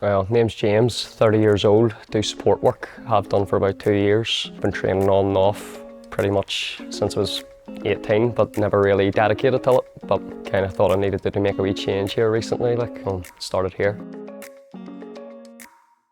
Well, name's James, 30 years old, do support work, have done for about 2 years. Been training on and off pretty much since I was 18, but never really dedicated to it. But kind of thought I needed to make a wee change here recently, started here.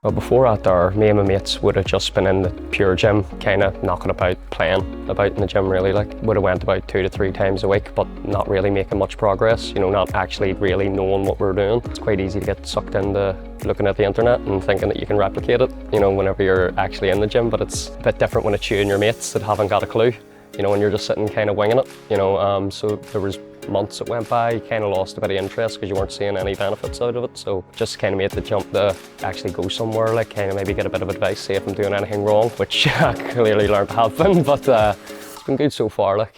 Well, before that there, me and my mates would have just been in the pure gym, kind of knocking about, playing about in the gym really. Would have went about 2 to 3 times a week, but not really making much progress, not actually really knowing what we're doing. It's quite easy to get sucked into looking at the internet and thinking that you can replicate it, whenever you're actually in the gym, but it's a bit different when it's you and your mates that haven't got a clue, and you're just sitting kind of winging it, so there was months that went by, you kind of lost a bit of interest because you weren't seeing any benefits out of it. So just kind of made the jump to actually go somewhere, kind of maybe get a bit of advice, see if I'm doing anything wrong, which I clearly learned to have been, but it's been good so far. Well,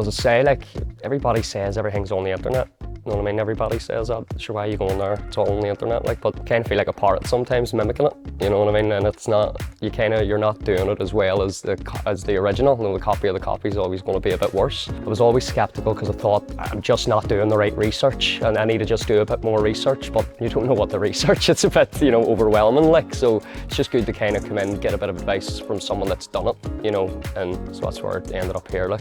as I say, everybody says everything's on the internet. You know what I mean? Everybody says that. Sure, why are you going there? It's all on the internet, but kind of feel like a parrot sometimes mimicking it. You know what I mean? And it's not. You're not doing it as well as the original. The copy of the copy is always going to be a bit worse. I was always skeptical because I thought I'm just not doing the right research, and I need to just do a bit more research. But you don't know what the research. It's a bit, overwhelming. So it's just good to kind of come in and get a bit of advice from someone that's done it. And so that's where I ended up here.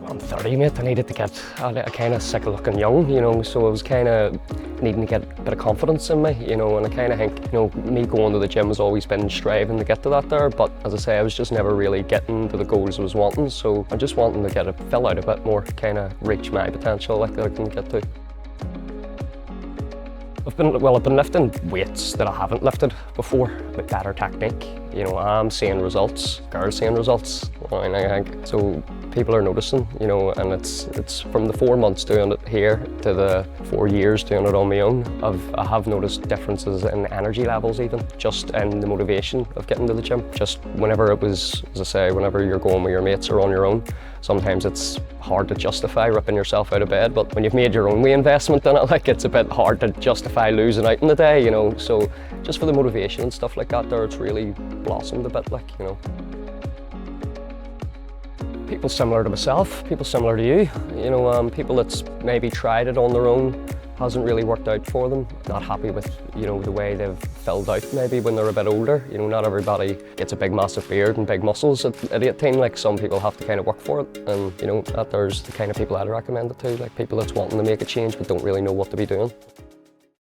I'm 30, mate. I needed to get kind of sick of looking young, so I was kind of needing to get a bit of confidence in me, and I kind of think, me going to the gym has always been striving to get to that there, but as I say, I was just never really getting to the goals I was wanting, so I'm just wanting to fill out a bit more, kind of reach my potential that I can get to. I've been lifting weights that I haven't lifted before with better technique. I'm seeing results, girls seeing results, I think. So people are noticing, and it's from the 4 months doing it here to the 4 years doing it on my own. I have noticed differences in energy levels even, just in the motivation of getting to the gym. Just whenever it was, as I say, whenever you're going with your mates or on your own, sometimes it's hard to justify ripping yourself out of bed, but when you've made your own wee investment in it, it's a bit hard to justify losing out in the day, so just for the motivation and stuff like that there, it's really blossomed a bit, People similar to myself, people similar to you, people that's maybe tried it on their own, hasn't really worked out for them, not happy with, the way they've filled out maybe when they're a bit older. Not everybody gets a big massive beard and big muscles at 18, some people have to kind of work for it, and that there's the kind of people I'd recommend it to, people that's wanting to make a change but don't really know what to be doing.